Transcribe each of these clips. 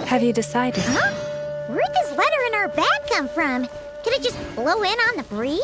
Have you decided? Huh? Where'd this letter in our bag come from? Could it just blow in on the breeze?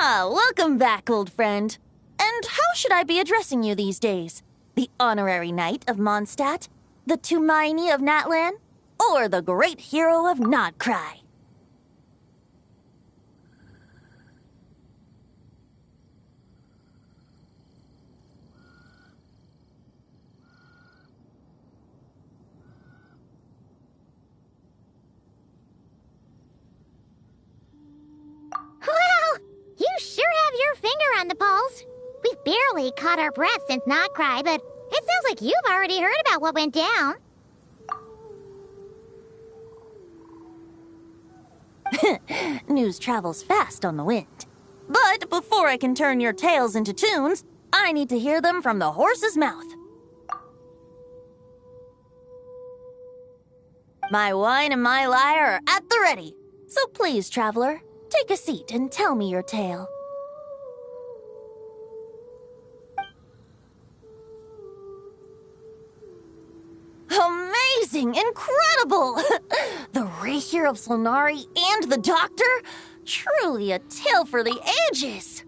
Ah, welcome back, old friend. And how should I be addressing you these days? The honorary knight of Mondstadt? The Tumaini of Natlan? Or the great hero of Nodcry? Wow! You sure have your finger on the pulse. We've barely caught our breath since Not Cry, but it sounds like you've already heard about what went down. News travels fast on the wind. But before I can turn your tales into tunes, I need to hear them from the horse's mouth. My wine and my lyre are at the ready. So please, traveler, take a seat and tell me your tale. Amazing! Incredible! The Rahier of Solnari and the Doctor? Truly a tale for the ages!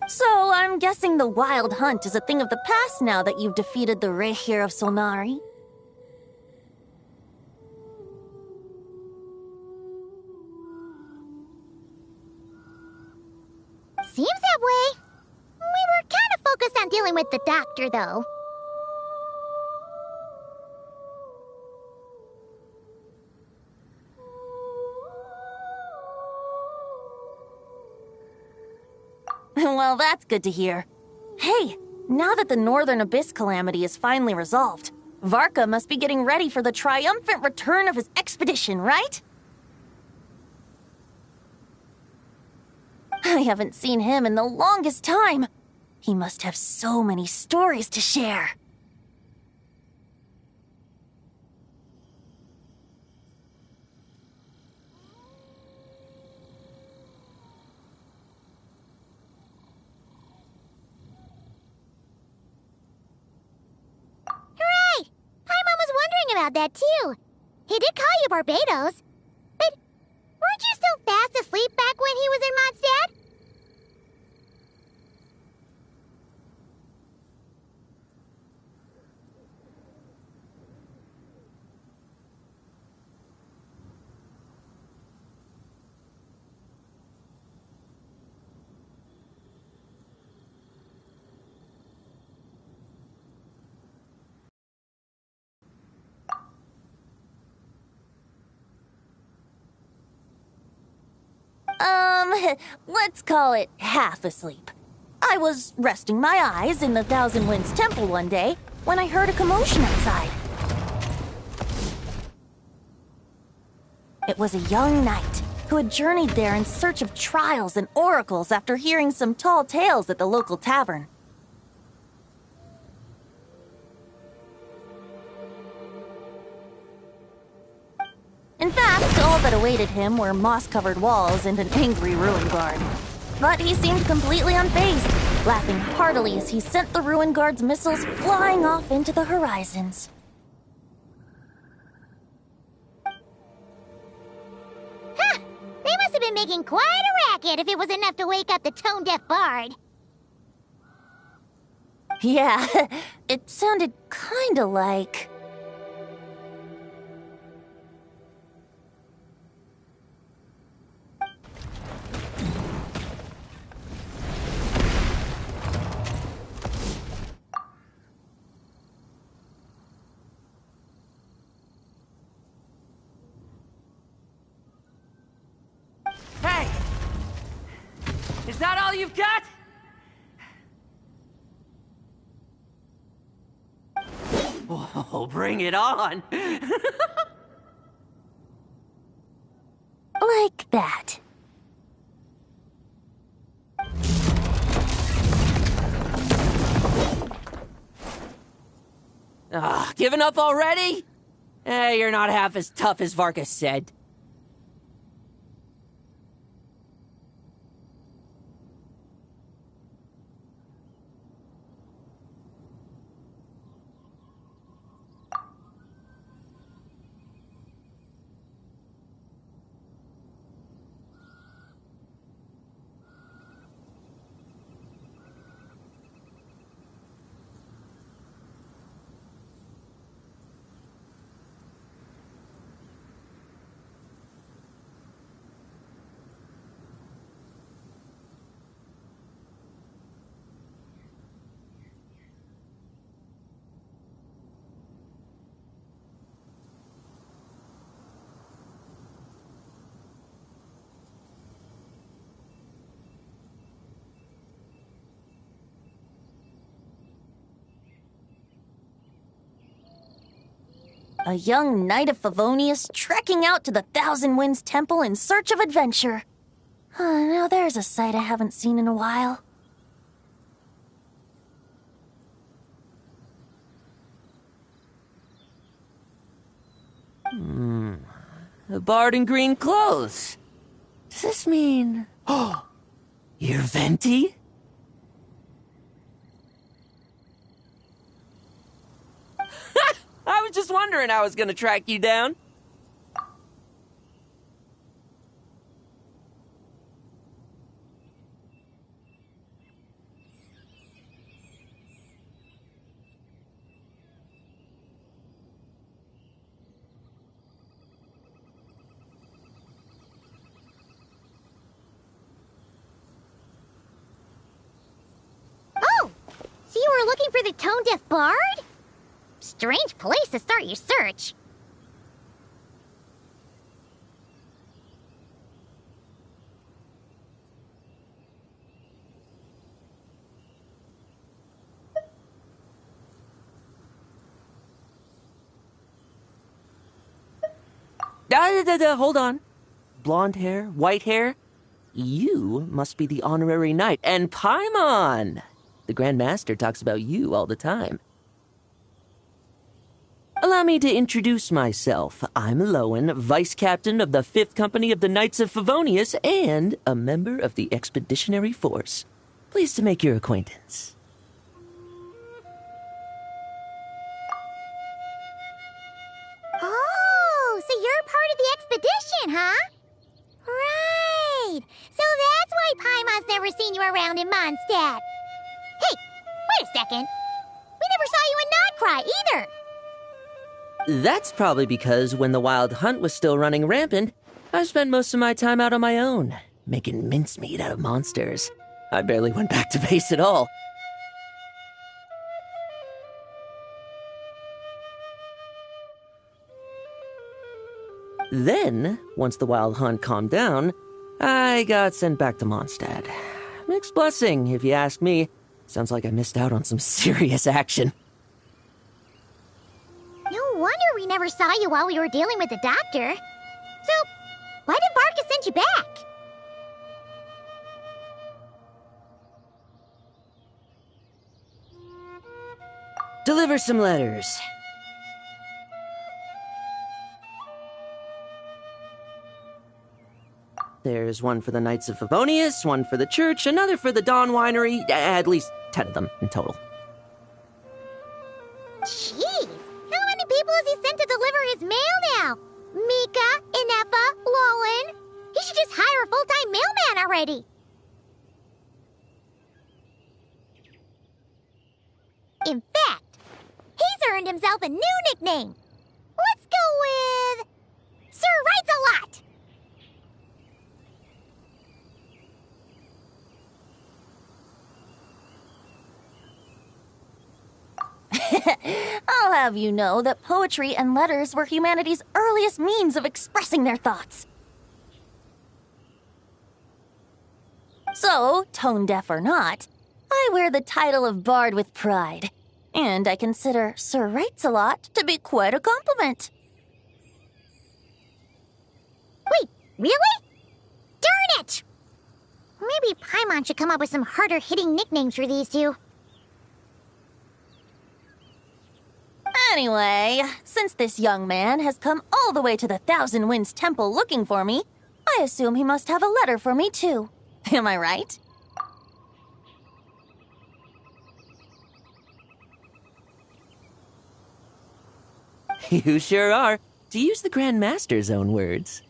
So, I'm guessing the Wild Hunt is a thing of the past now that you've defeated the Rahier of Solnari. Seems that way. We were kind of focused on dealing with the Doctor, though. Well, that's good to hear. Hey, now that the Northern Abyss calamity is finally resolved, Varka must be getting ready for the triumphant return of his expedition, right? I haven't seen him in the longest time. He must have so many stories to share. Hooray! Paimon was wondering about that, too. He did call you Barbados. But weren't you still fast asleep back when he was in Mondstadt? Let's call it half asleep. I was resting my eyes in the Thousand Winds Temple one day when I heard a commotion outside. It was a young knight who had journeyed there in search of trials and oracles after hearing some tall tales at the local tavern. In fact, all that awaited him were moss-covered walls and an angry ruin guard. But he seemed completely unfazed, laughing heartily as he sent the ruin guard's missiles flying off into the horizons. Huh! They must have been making quite a racket if it was enough to wake up the tone-deaf bard. Yeah, it sounded kinda like... Hey! Is that all you've got? Whoa, bring it on! like that. Giving up already? You're not half as tough as Varka said. A young knight of Favonius trekking out to the Thousand Winds Temple in search of adventure. Now there's a sight I haven't seen in a while. A bard in green clothes. Does this mean... Oh, you're Venti? I was just wondering how I was gonna track you down. Oh! So you were looking for the tone-deaf bard? Strange place to start your search. Hold on. Blonde hair, white hair? You must be the honorary knight. And Paimon! The Grand Master talks about you all the time. Allow me to introduce myself. I'm Lowen, Vice Captain of the 5th Company of the Knights of Favonius and a member of the Expeditionary Force. Pleased to make your acquaintance. Oh, so you're part of the expedition, huh? Right. So that's why Paimon's never seen you around in Mondstadt. Hey, wait a second. We never saw you in Nodcry either. That's probably because when the Wild Hunt was still running rampant, I spent most of my time out on my own, making mincemeat out of monsters. I barely went back to base at all. Then, once the Wild Hunt calmed down, I got sent back to Mondstadt. Mixed blessing, if you ask me. Sounds like I missed out on some serious action. No wonder we never saw you while we were dealing with the doctor. So, why did Varka send you back? Deliver some letters. There's one for the Knights of Favonius, one for the church, another for the Dawn Winery, at least 10 of them in total. Jeez, how many people has he sent to deliver his mail now? Mika, Inefa, Lowen. He should just hire a full-time mailman already. earned himself a new nickname. Let's go with Sir Writes-A-Lot. I'll have you know that poetry and letters were humanity's earliest means of expressing their thoughts. So, tone deaf or not, I wear the title of Bard with pride. And I consider Sir Writes-A-Lot to be quite a compliment. Wait, really? Darn it! Maybe Paimon should come up with some harder-hitting nicknames for these two. Anyway, since this young man has come all the way to the Thousand Winds Temple looking for me, I assume he must have a letter for me too. Am I right? You sure are, to use the Grand Master's own words.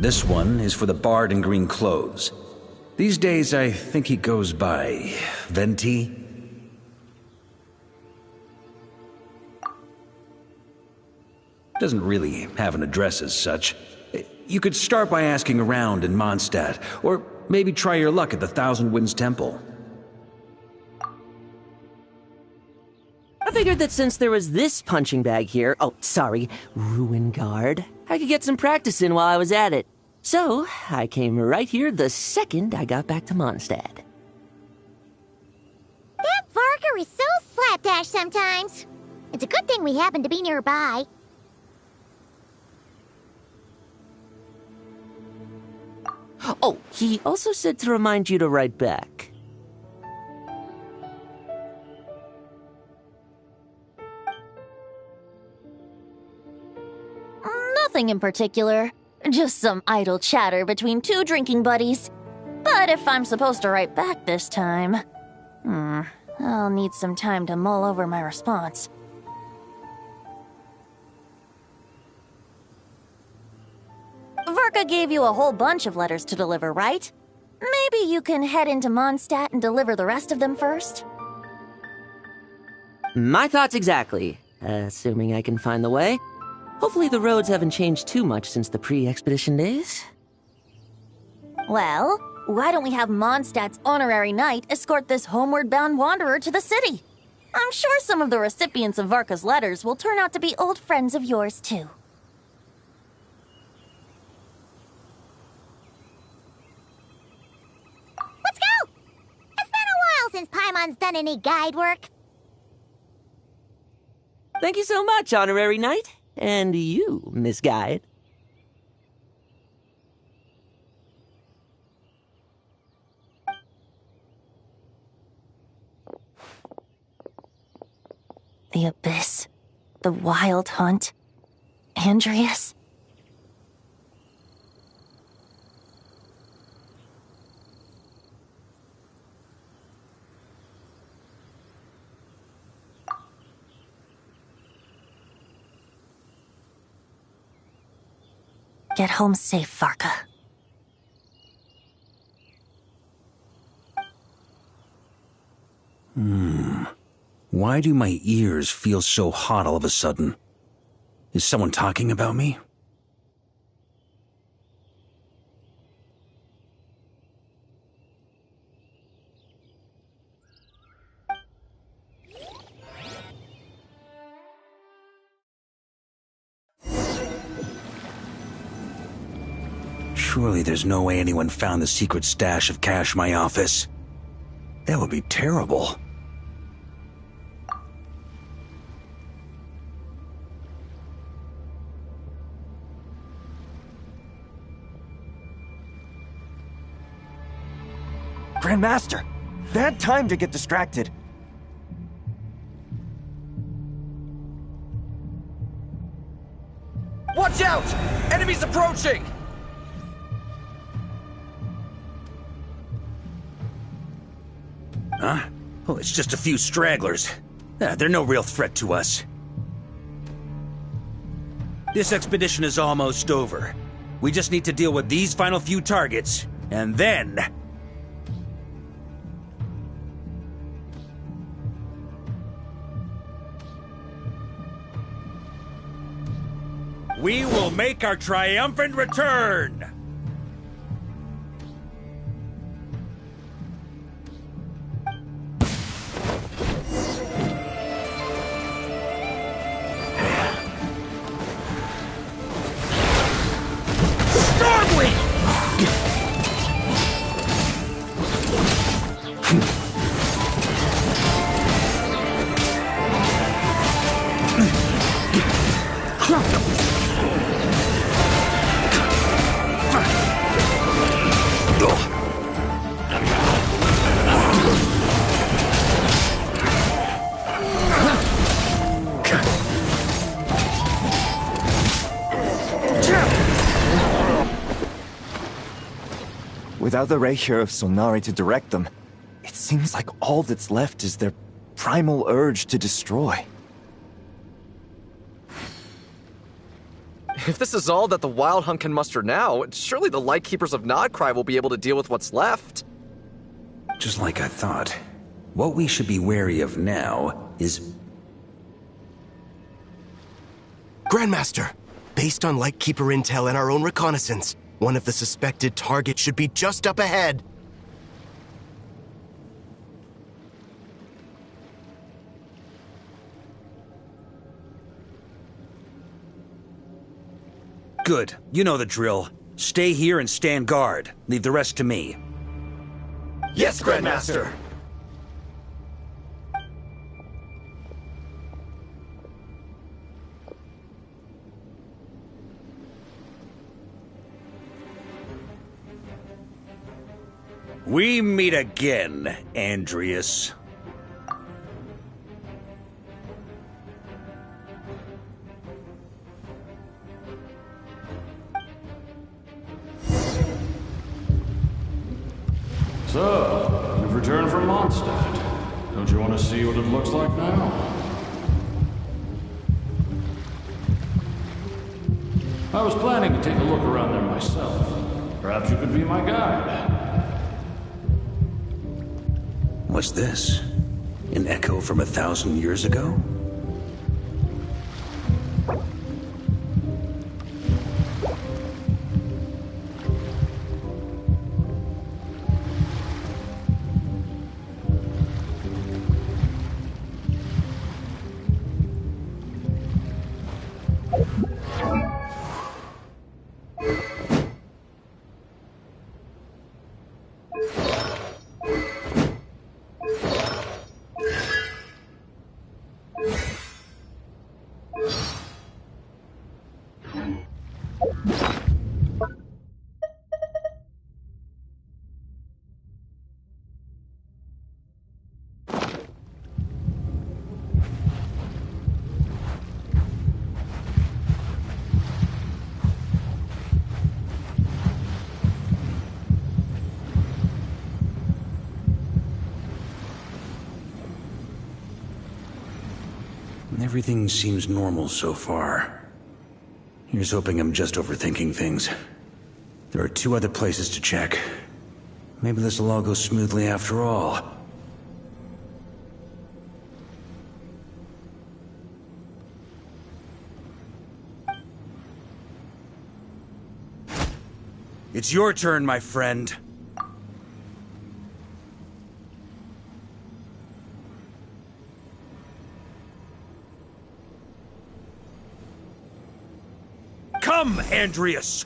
This one is for the bard in green clothes. These days, I think he goes by Venti. Doesn't really have an address as such. You could start by asking around in Mondstadt, or maybe try your luck at the Thousand Winds Temple. I figured that since there was this punching bag here, Ruin Guard, I could get some practice in while I was at it. So, I came right here the second I got back to Mondstadt. That Varka is so slapdash sometimes. It's a good thing we happen to be nearby. Oh, he also said to remind you to write back. Nothing in particular. Just some idle chatter between two drinking buddies. But if I'm supposed to write back this time, I'll need some time to mull over my response. Varka gave you a whole bunch of letters to deliver, right? Maybe you can head into Mondstadt and deliver the rest of them first? My thoughts exactly, assuming I can find the way. Hopefully the roads haven't changed too much since the pre-expedition days. Well, why don't we have Mondstadt's honorary knight escort this homeward-bound wanderer to the city? I'm sure some of the recipients of Varka's letters will turn out to be old friends of yours, too. Let's go! It's been a while since Paimon's done any guide work. Thank you so much, honorary knight. And you, Miss Guide. The Abyss. The Wild Hunt. Andreas. Get home safe, Varka. Why do my ears feel so hot all of a sudden? Is someone talking about me? Surely there's no way anyone found the secret stash of cash in my office. That would be terrible. Grandmaster! Bad time to get distracted. Watch out! Enemies approaching! Huh? Oh, it's just a few stragglers. They're no real threat to us. This expedition is almost over. We just need to deal with these final few targets, and then... we will make our triumphant return! Without the Reikir of Solnari to direct them, it seems like all that's left is their primal urge to destroy. If this is all that the Wild Hunt can muster now, surely the Lightkeepers of Nodcry will be able to deal with what's left. Just like I thought. What we should be wary of now is... Grandmaster, based on Lightkeeper intel and our own reconnaissance, one of the suspected targets should be just up ahead. Good. You know the drill. Stay here and stand guard. Leave the rest to me. Yes, Grandmaster! We meet again, Andreas. So, you've returned from Mondstadt. Don't you want to see what it looks like now? I was planning to take a look around there myself. Perhaps you could be my guide. What's this? An echo from 1,000 years ago? Everything seems normal so far. Here's hoping I'm just overthinking things. There are 2 other places to check. Maybe this'll all go smoothly after all. It's your turn, my friend. Come, Andreas!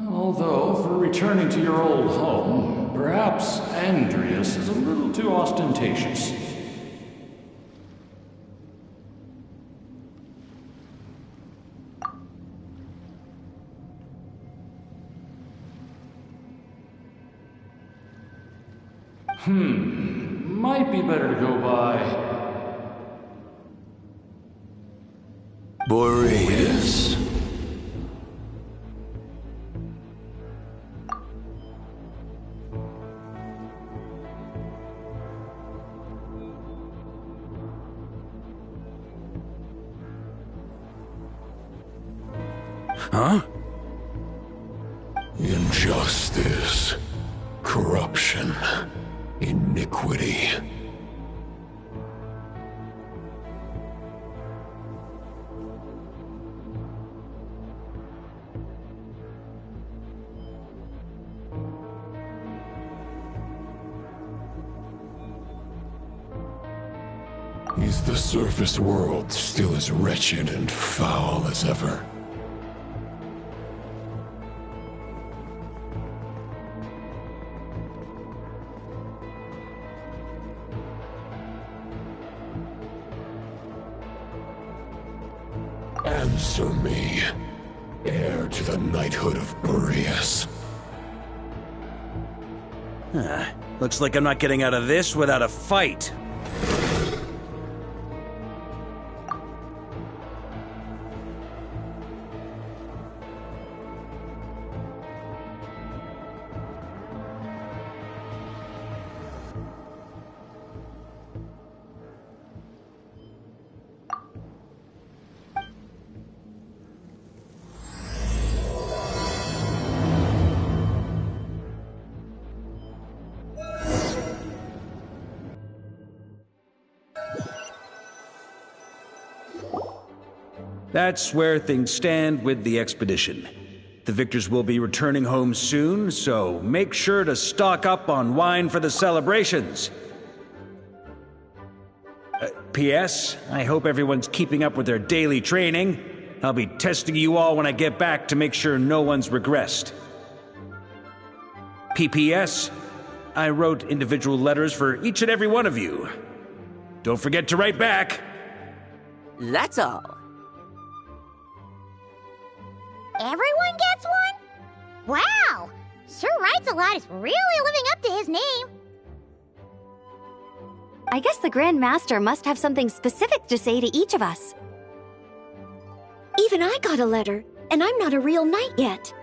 Although, for returning to your old home, perhaps Andreas is a little too ostentatious. Might be better to go by... Boreas. Huh? Injustice, corruption, iniquity. Is the surface world still as wretched and foul as ever? Answer me, heir to the knighthood of Boreas. Looks like I'm not getting out of this without a fight. That's where things stand with the expedition. The victors will be returning home soon, so make sure to stock up on wine for the celebrations. P.S. I hope everyone's keeping up with their daily training. I'll be testing you all when I get back to make sure no one's regressed. P.P.S. I wrote individual letters for each and every one of you. Don't forget to write back. That's all. Everyone gets one? Wow! Sir Writes a Lot is really living up to his name. I guess the Grand Master must have something specific to say to each of us. Even I got a letter, and I'm not a real knight yet.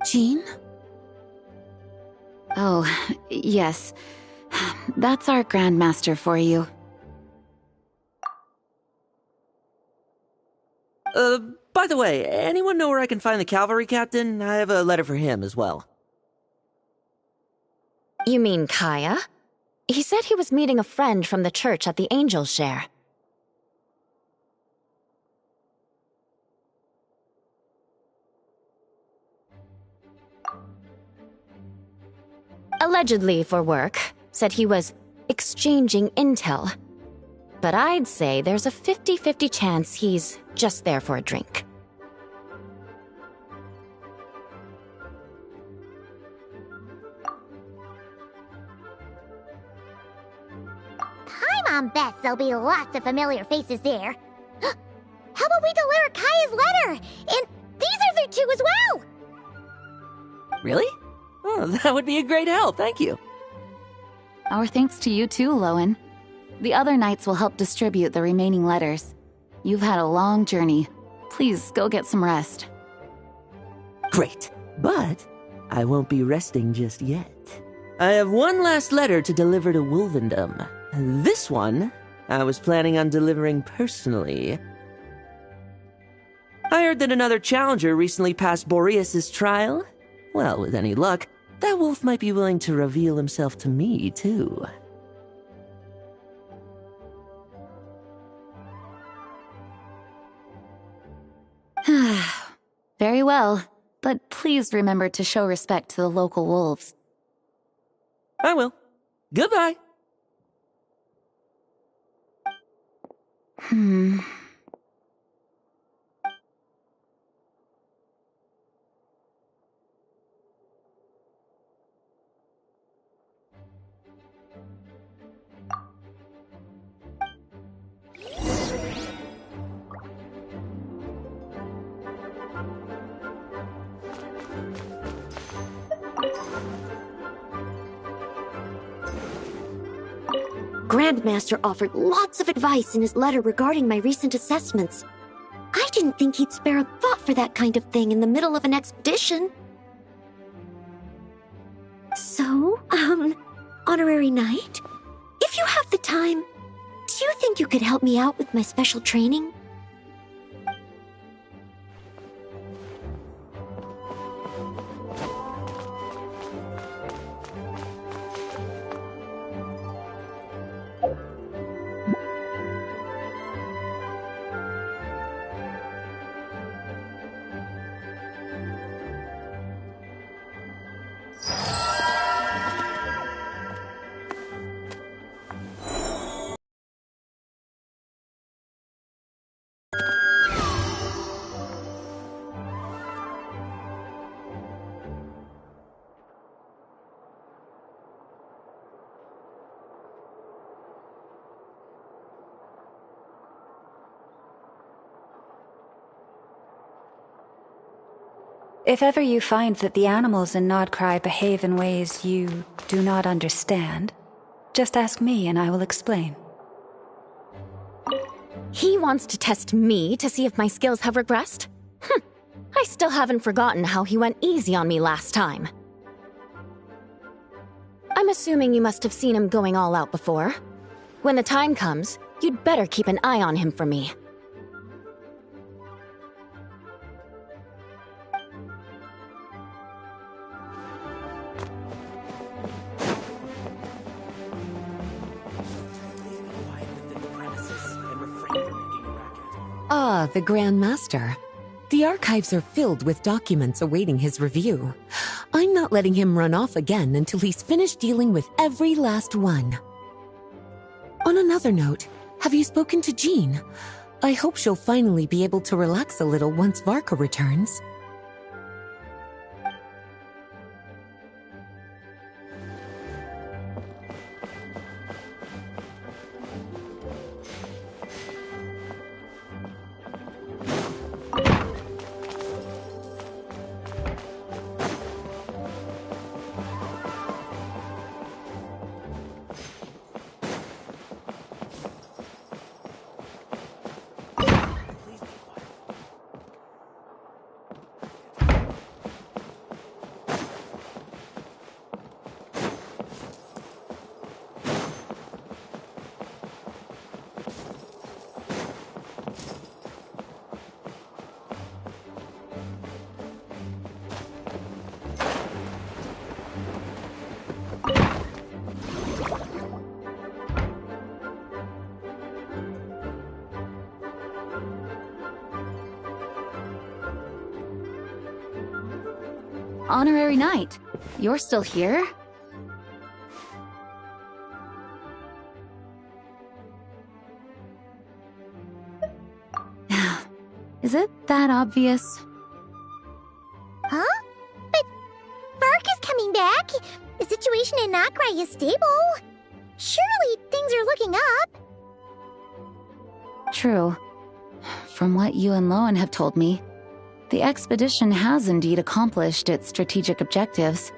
Jean? Oh, yes. That's our Grandmaster for you. By the way, anyone know where I can find the cavalry captain? I have a letter for him as well. You mean Kaya? He said he was meeting a friend from the church at the Angel Share. Allegedly for work. Said he was exchanging intel. But I'd say there's a 50-50 chance he's just there for a drink. Paimon bets there'll be lots of familiar faces there. How about we deliver Kaya's letter? And these other two as well! Really? Oh, that would be a great help, thank you. Our thanks to you too, Lowen. The other knights will help distribute the remaining letters. You've had a long journey. Please go get some rest. Great, but I won't be resting just yet. I have one last letter to deliver to Wolvendom. This one, I was planning on delivering personally. I heard that another challenger recently passed Boreas' trial. Well, with any luck, that wolf might be willing to reveal himself to me, too. Very well, but please remember to show respect to the local wolves. I will. Goodbye. Grandmaster offered lots of advice in his letter regarding my recent assessments. I didn't think he'd spare a thought for that kind of thing in the middle of an expedition. So, Honorary Knight, if you have the time, do you think you could help me out with my special training? If ever you find that the animals in Nodcry behave in ways you do not understand, just ask me and I will explain. He wants to test me to see if my skills have regressed? I still haven't forgotten how he went easy on me last time. I'm assuming you must have seen him going all out before. When the time comes, you'd better keep an eye on him for me. Ah, the Grand Master. The archives are filled with documents awaiting his review. I'm not letting him run off again until he's finished dealing with every last one. On another note, have you spoken to Jean? I hope she'll finally be able to relax a little once Varka returns. Honorary Knight, you're still here? Is it that obvious? Huh? But Varka's coming back. The situation in Nokrai is stable. Surely things are looking up. True. From what you and Lowen have told me, the expedition has indeed accomplished its strategic objectives.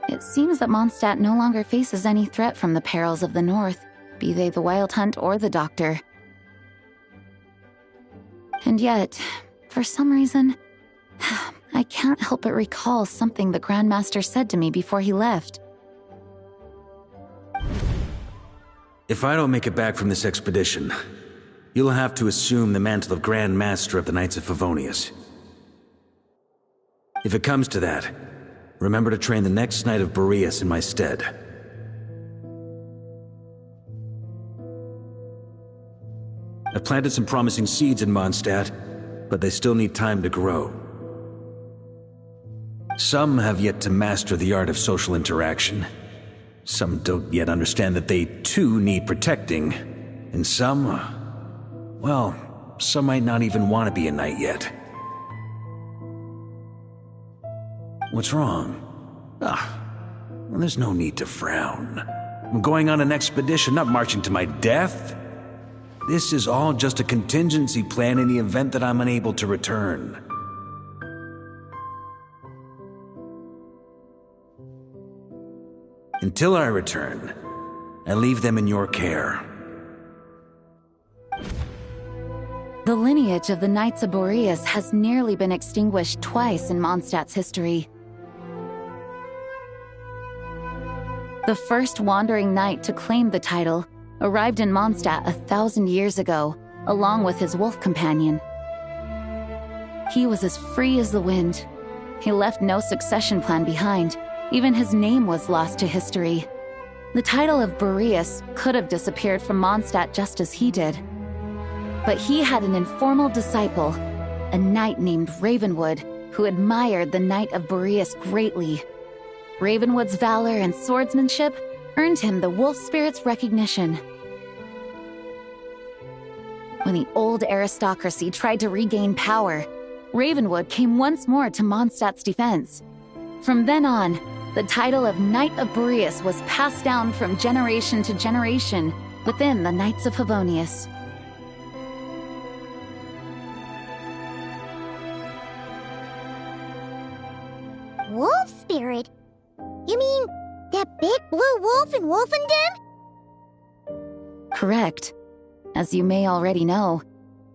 It seems that Mondstadt no longer faces any threat from the perils of the North, be they the Wild Hunt or the Doctor. And yet, for some reason, I can't help but recall something the Grandmaster said to me before he left. If I don't make it back from this expedition, you'll have to assume the mantle of Grand Master of the Knights of Favonius. If it comes to that, remember to train the next Knight of Boreas in my stead. I've planted some promising seeds in Mondstadt, but they still need time to grow. Some have yet to master the art of social interaction. Some don't yet understand that they too need protecting. And some, well, some might not even want to be a knight yet. What's wrong? Well, there's no need to frown. I'm going on an expedition, not marching to my death. This is all just a contingency plan in the event that I'm unable to return. Until I return, I leave them in your care. The lineage of the Knights of Boreas has nearly been extinguished twice in Mondstadt's history. The first wandering knight to claim the title arrived in Mondstadt 1,000 years ago, along with his wolf companion. He was as free as the wind. He left no succession plan behind. Even his name was lost to history. The title of Boreas could have disappeared from Mondstadt just as he did. But he had an informal disciple, a knight named Ravenwood, who admired the Knight of Boreas greatly. Ravenwood's valor and swordsmanship earned him the wolf spirit's recognition. When the old aristocracy tried to regain power, Ravenwood came once more to Mondstadt's defense. From then on, the title of Knight of Boreas was passed down from generation to generation within the Knights of Favonius. Wolf spirit? You mean that big blue wolf in Wolfenden? Correct. As you may already know,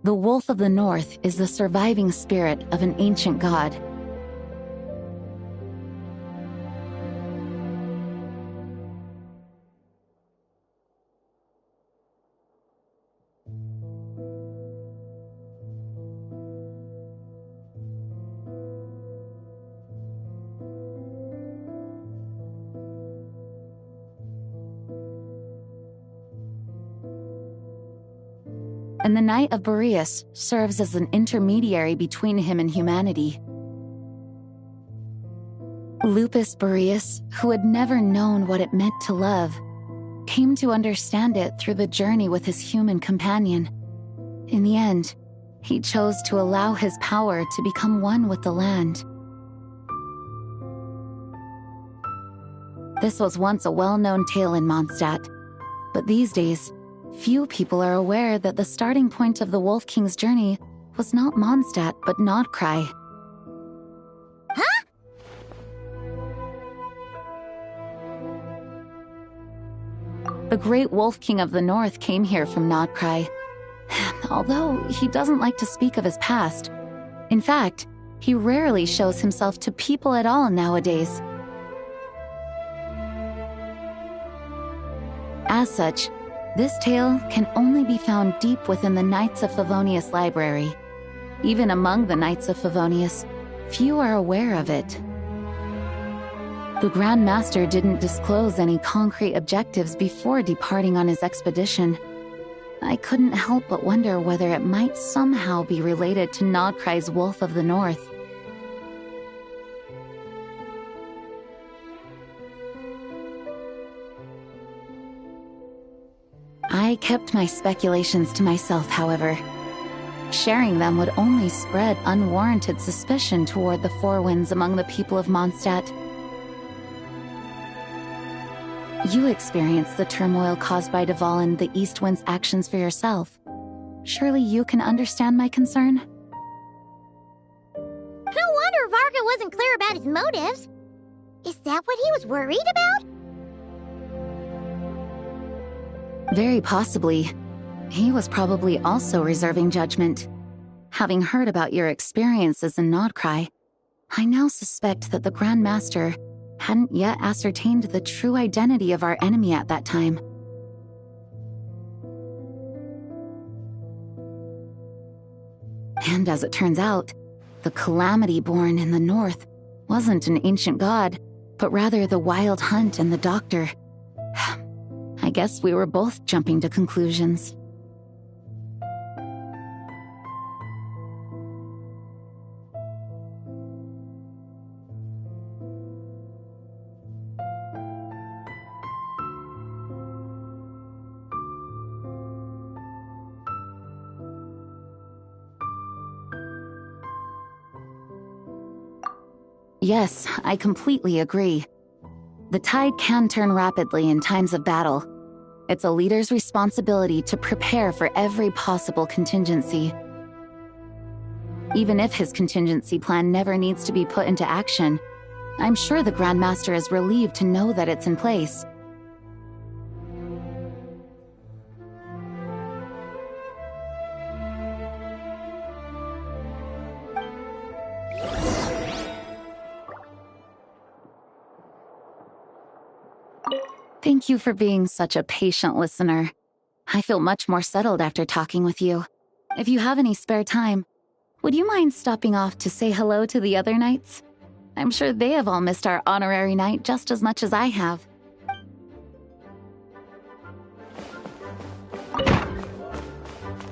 the Wolf of the North is the surviving spirit of an ancient god. And the Knight of Boreas serves as an intermediary between him and humanity. Lupus Boreas, who had never known what it meant to love, came to understand it through the journey with his human companion. In the end, he chose to allow his power to become one with the land. This was once a well-known tale in Mondstadt, but these days, few people are aware that the starting point of the Wolf King's journey was not Mondstadt, but Nodcry. Huh? The great Wolf King of the North came here from Nodcry. Although he doesn't like to speak of his past. In fact, he rarely shows himself to people at all nowadays. As such, this tale can only be found deep within the Knights of Favonius library. Even among the Knights of Favonius, few are aware of it. The Grand Master didn't disclose any concrete objectives before departing on his expedition. I couldn't help but wonder whether it might somehow be related to Nodcry's Wolf of the North. I kept my speculations to myself, however. Sharing them would only spread unwarranted suspicion toward the Four Winds among the people of Mondstadt. You experienced the turmoil caused by Dvalin the East Wind's actions for yourself. Surely you can understand my concern? No wonder Varka wasn't clear about his motives. Is that what he was worried about? Very possibly. He was probably also reserving judgment. Having heard about your experiences in Nodcry, I now suspect that the Grand Master hadn't yet ascertained the true identity of our enemy at that time. And as it turns out, the calamity born in the north wasn't an ancient god, but rather the Wild Hunt and the Doctor. I guess we were both jumping to conclusions. Yes, I completely agree. The tide can turn rapidly in times of battle. It's a leader's responsibility to prepare for every possible contingency. Even if his contingency plan never needs to be put into action, I'm sure the Grand Master is relieved to know that it's in place. Thank you for being such a patient listener. I feel much more settled after talking with you. If you have any spare time, would you mind stopping off to say hello to the other knights? I'm sure they have all missed our honorary knight just as much as I have.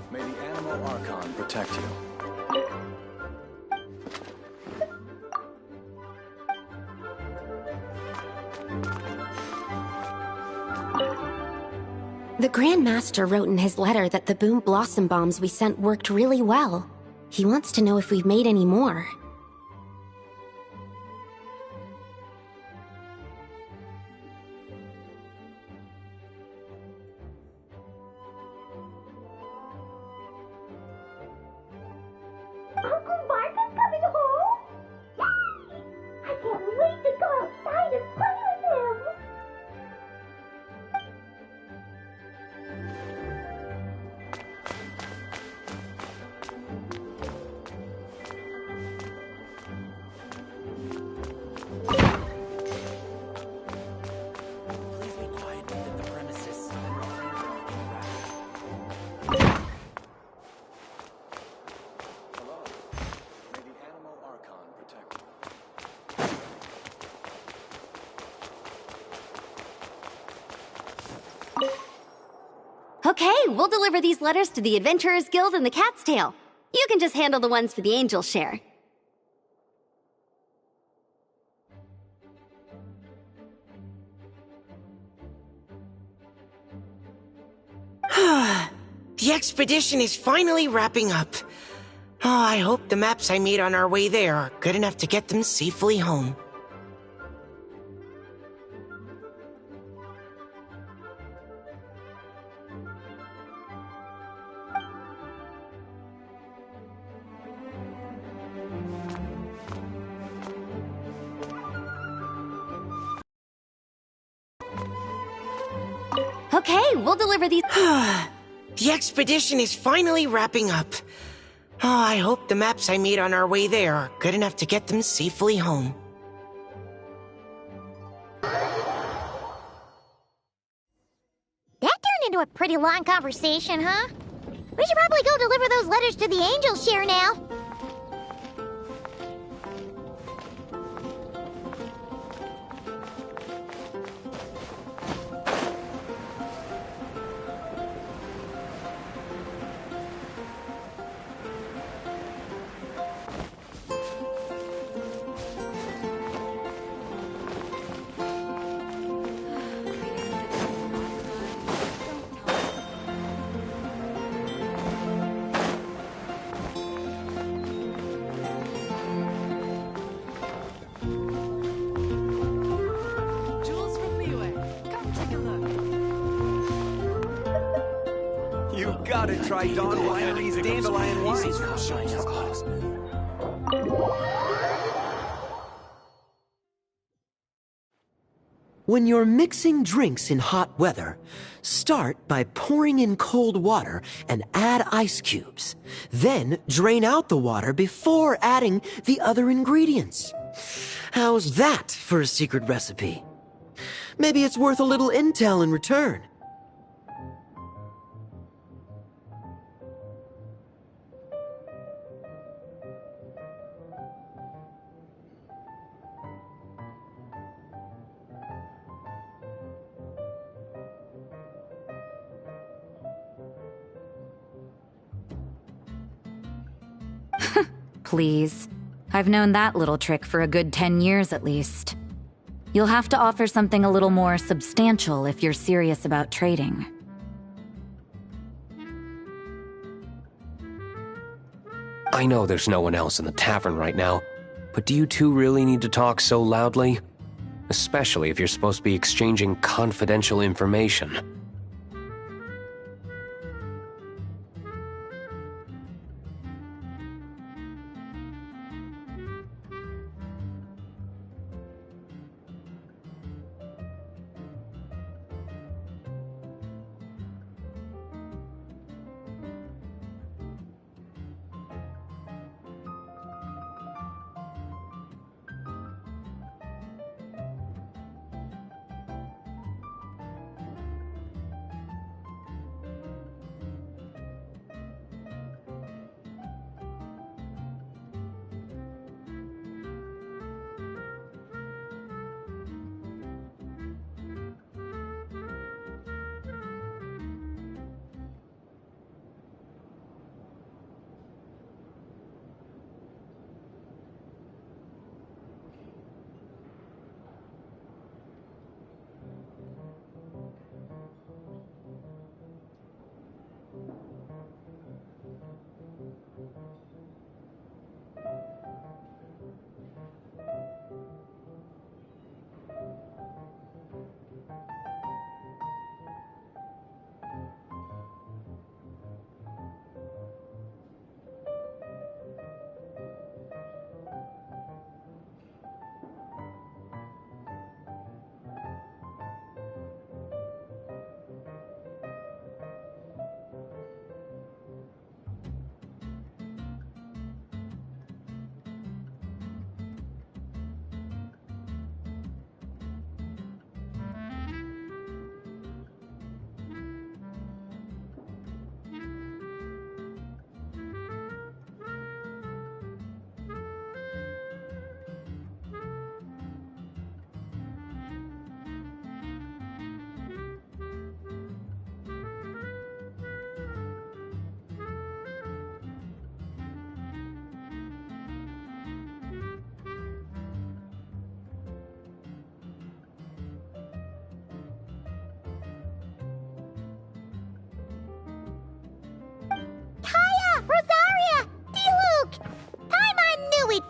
May the animal archon protect you. The Grand Master wrote in his letter that the Boom Blossom Bombs we sent worked really well. He wants to know if we've made any more. Uncle Varka's coming home? Yay! I can't wait to go outside and play with him! Please be quiet within the premises and refrain from looking around. Hello. May the animal archon protect you. Okay, we'll deliver these letters to the Adventurers Guild and the Cat's Tail. You can just handle the ones for the Angel share. The expedition is finally wrapping up. Oh, I hope the maps I made on our way there are good enough to get them safely home. Okay, we'll deliver these. The expedition is finally wrapping up. Oh, I hope the maps I made on our way there are good enough to get them safely home. That turned into a pretty long conversation, huh? We should probably go deliver those letters to the Angel share now. You gotta try Dawn Winery's dandelion wine. When you're mixing drinks in hot weather, start by pouring in cold water and add ice cubes. Then drain out the water before adding the other ingredients. How's that for a secret recipe? Maybe it's worth a little intel in return. Please. I've known that little trick for a good 10 years at least. You'll have to offer something a little more substantial if you're serious about trading. I know there's no one else in the tavern right now, but do you two really need to talk so loudly? Especially if you're supposed to be exchanging confidential information.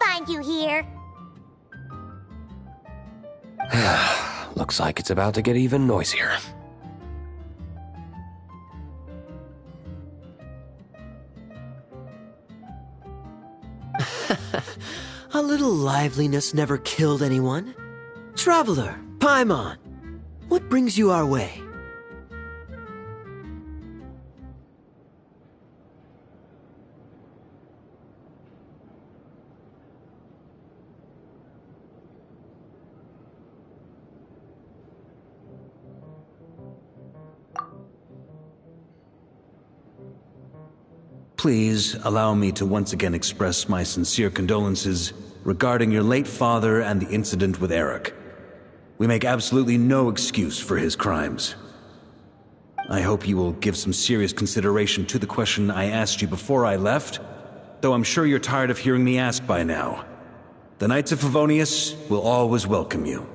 find you here. Looks like it's about to get even noisier. A little liveliness never killed anyone. Traveler, Paimon, what brings you our way? Please allow me to once again express my sincere condolences regarding your late father and the incident with Eric. We make absolutely no excuse for his crimes. I hope you will give some serious consideration to the question I asked you before I left, though I'm sure you're tired of hearing me ask by now. The Knights of Favonius will always welcome you.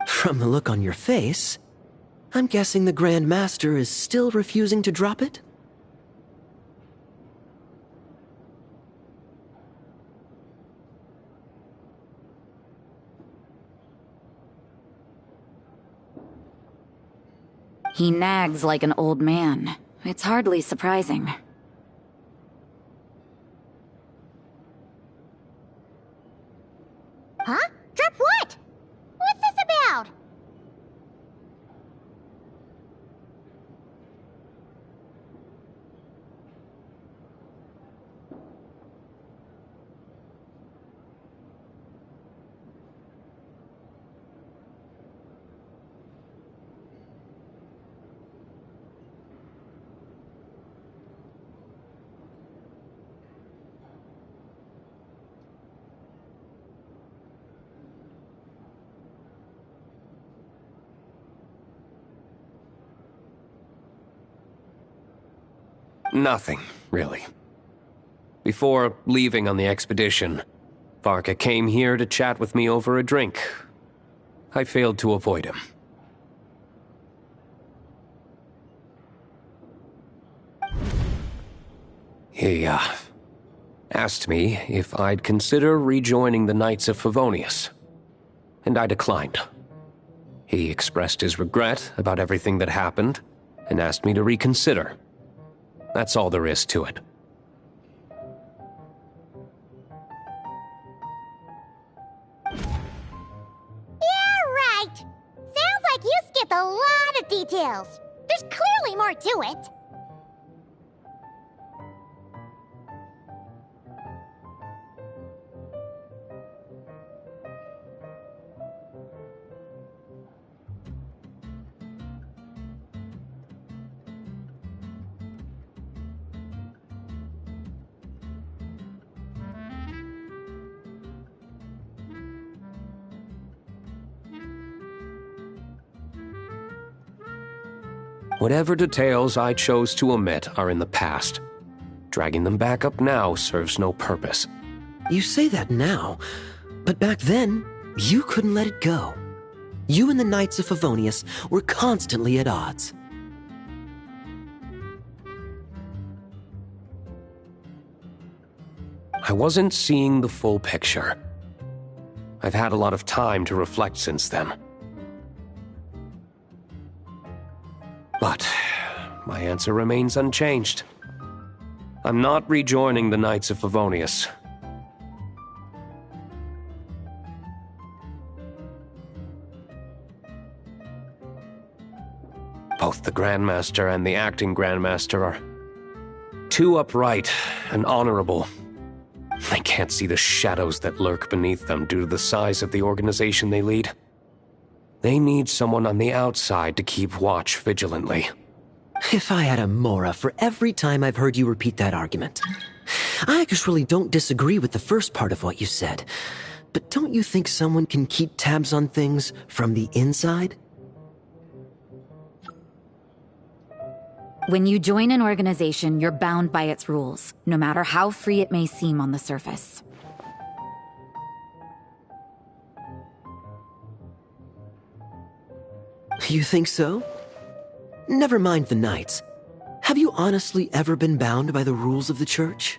From the look on your face, I'm guessing the Grand Master is still refusing to drop it? He nags like an old man. It's hardly surprising. Huh? Drop what? What's this about? Nothing, really. Before leaving on the expedition, Varka came here to chat with me over a drink. I failed to avoid him. He, asked me if I'd consider rejoining the Knights of Favonius, and I declined. He expressed his regret about everything that happened, and asked me to reconsider. That's all there is to it. Yeah, right. Sounds like you skipped a lot of details. There's clearly more to it. Whatever details I chose to omit are in the past. Dragging them back up now serves no purpose. You say that now, but back then, you couldn't let it go. You and the Knights of Favonius were constantly at odds. I wasn't seeing the full picture. I've had a lot of time to reflect since then. But my answer remains unchanged. I'm not rejoining the Knights of Favonius. Both the Grandmaster and the acting Grandmaster are too upright and honorable. I can't see the shadows that lurk beneath them due to the size of the organization they lead. They need someone on the outside to keep watch vigilantly. If I had a Mora for every time I've heard you repeat that argument. I actually don't disagree with the first part of what you said, but don't you think someone can keep tabs on things from the inside? When you join an organization, you're bound by its rules, no matter how free it may seem on the surface. You think so? Never mind the knights. Have you honestly ever been bound by the rules of the church?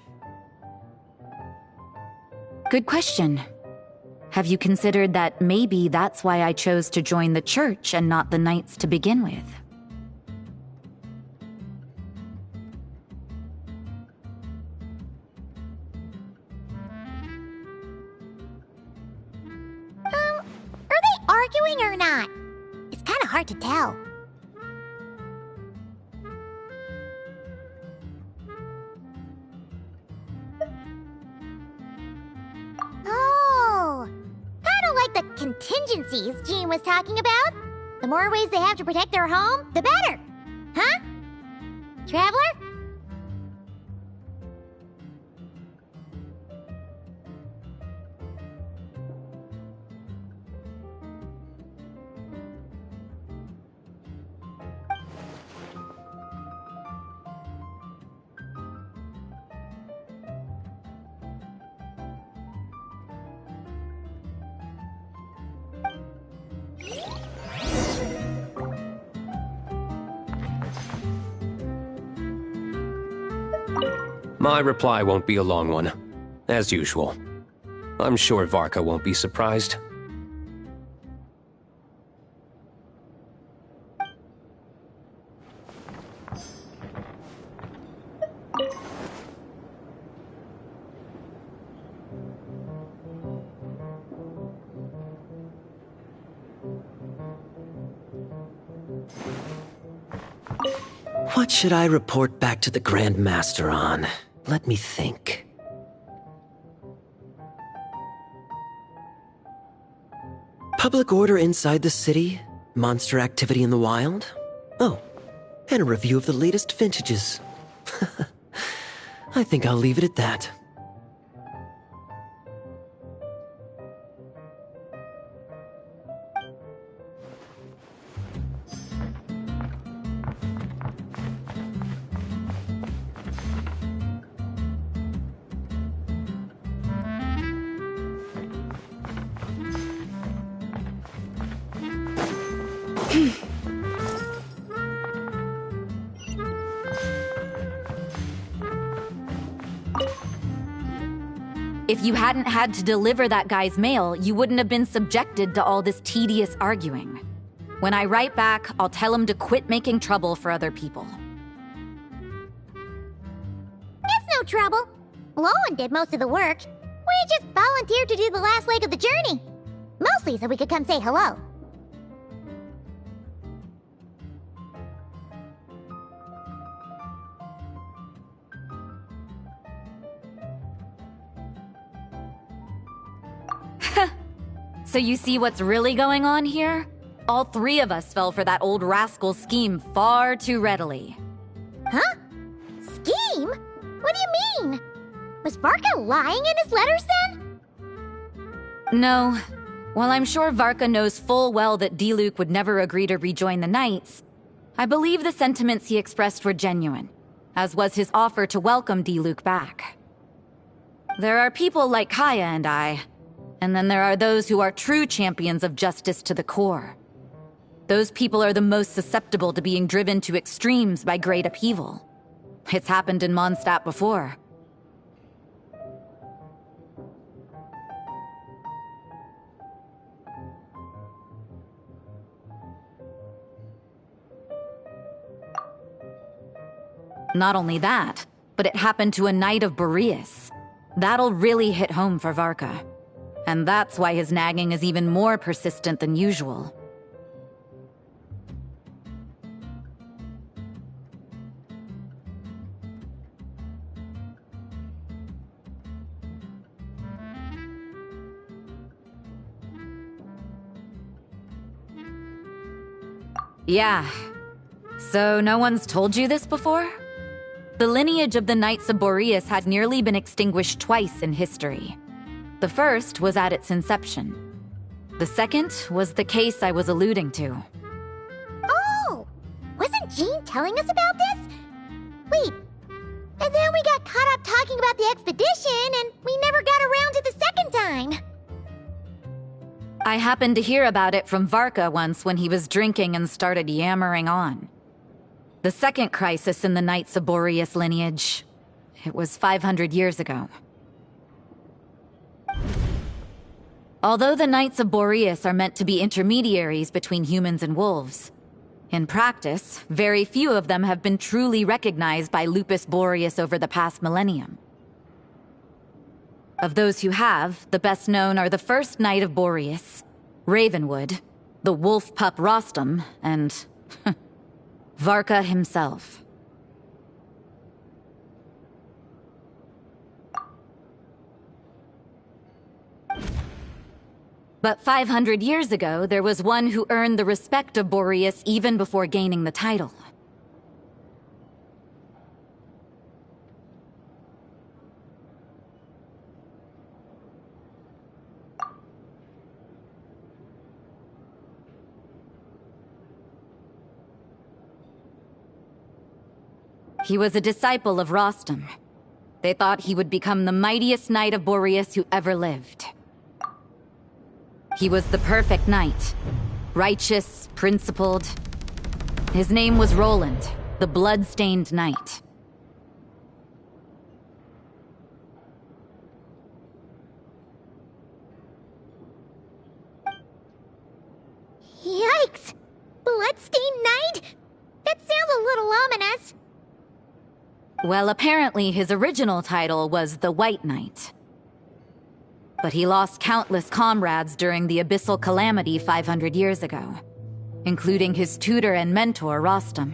Good question. Have you considered that maybe that's why I chose to join the church and not the knights to begin with? Are they arguing or not? It's kind of hard to tell. Oh, kind of like the contingencies Jean was talking about. The more ways they have to protect their home, the better. Huh? Traveler? My reply won't be a long one, as usual. I'm sure Varka won't be surprised. What should I report back to the Grand Master on? Let me think. Public order inside the city, monster activity in the wild. Oh, and a review of the latest vintages. I think I'll leave it at that. If you hadn't had to deliver that guy's mail, you wouldn't have been subjected to all this tedious arguing. When I write back, I'll tell him to quit making trouble for other people. It's no trouble. Lowen did most of the work. We just volunteered to do the last leg of the journey. Mostly so we could come say hello. So you see what's really going on here? All three of us fell for that old rascal's scheme far too readily. Huh? Scheme? What do you mean? Was Varka lying in his letters then? No. While I'm sure Varka knows full well that Diluc would never agree to rejoin the Knights, I believe the sentiments he expressed were genuine, as was his offer to welcome Diluc back. There are people like Kaya and I, and then there are those who are true champions of justice to the core. Those people are the most susceptible to being driven to extremes by great upheaval. It's happened in Mondstadt before. Not only that, but it happened to a Knight of Boreas. That'll really hit home for Varka. And that's why his nagging is even more persistent than usual. Yeah. So no one's told you this before? The lineage of the Knights of Boreas had nearly been extinguished twice in history. The first was at its inception. The second was the case I was alluding to. Oh! Wasn't Jean telling us about this? Wait, and then we got caught up talking about the expedition, and we never got around to the second time. I happened to hear about it from Varka once when he was drinking and started yammering on. The second crisis in the Knights of Boreas lineage. It was 500 years ago. Although the Knights of Boreas are meant to be intermediaries between humans and wolves, in practice, very few of them have been truly recognized by Lupus Boreas over the past millennium. Of those who have, the best known are the first Knight of Boreas, Ravenwood, the wolf pup Rostam, and Varka himself. But 500 years ago, there was one who earned the respect of Boreas even before gaining the title. He was a disciple of Rostam. They thought he would become the mightiest knight of Boreas who ever lived. He was the perfect knight. Righteous, principled. His name was Roland, the blood-stained knight. Yikes! Bloodstained Knight? That sounds a little ominous. Well, apparently his original title was the White Knight. But he lost countless comrades during the Abyssal Calamity 500 years ago, including his tutor and mentor, Rostam.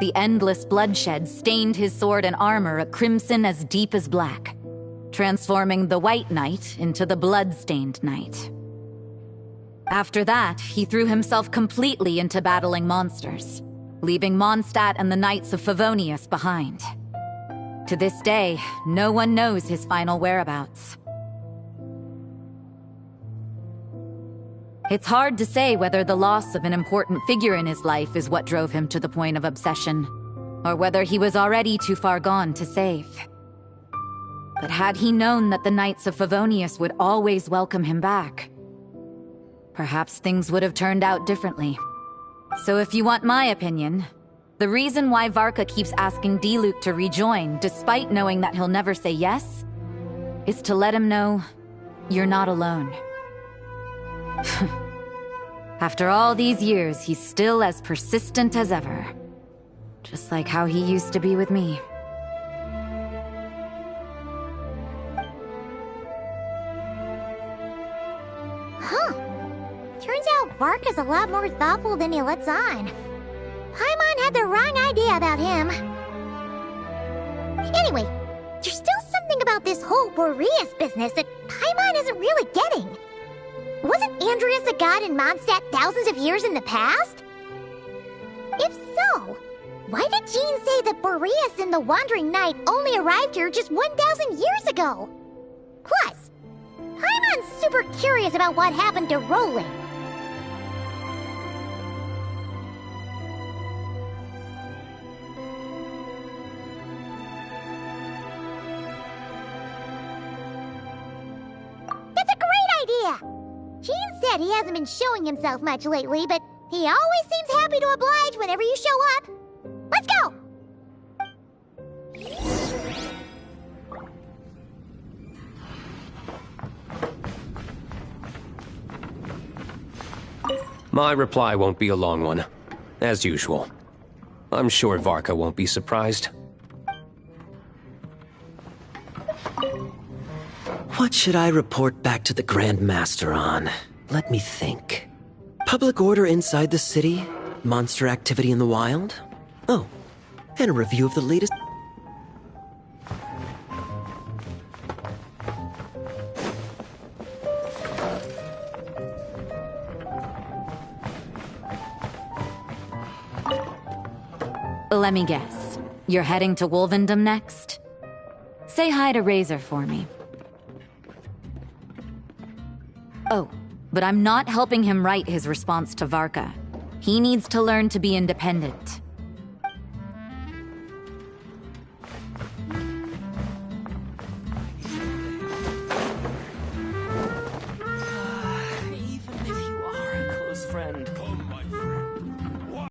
The endless bloodshed stained his sword and armor a crimson as deep as black, transforming the White Knight into the Blood-stained Knight. After that, he threw himself completely into battling monsters, leaving Mondstadt and the Knights of Favonius behind. To this day, no one knows his final whereabouts. It's hard to say whether the loss of an important figure in his life is what drove him to the point of obsession, or whether he was already too far gone to save. But had he known that the Knights of Favonius would always welcome him back, perhaps things would have turned out differently. So if you want my opinion, the reason why Varka keeps asking Diluc to rejoin, despite knowing that he'll never say yes, is to let him know you're not alone. After all these years, he's still as persistent as ever. Just like how he used to be with me. Huh. Turns out Varka's a lot more thoughtful than he lets on. Paimon had the wrong idea about him. Anyway, there's still something about this whole Boreas business that Paimon isn't really getting. Wasn't Andreas a god in Mondstadt thousands of years in the past? If so, why did Jean say that Boreas and the Wandering Knight only arrived here just 1,000 years ago? Plus, Paimon's super curious about what happened to Roland. Jean said he hasn't been showing himself much lately, but he always seems happy to oblige whenever you show up. Let's go! My reply won't be a long one, as usual. I'm sure Varka won't be surprised. What should I report back to the Grand Master on? Let me think. Public order inside the city? Monster activity in the wild? Oh, and a review of the latest... Let me guess. You're heading to Wolvendom next? Say hi to Razor for me. Oh, but I'm not helping him write his response to Varka. He needs to learn to be independent. friend.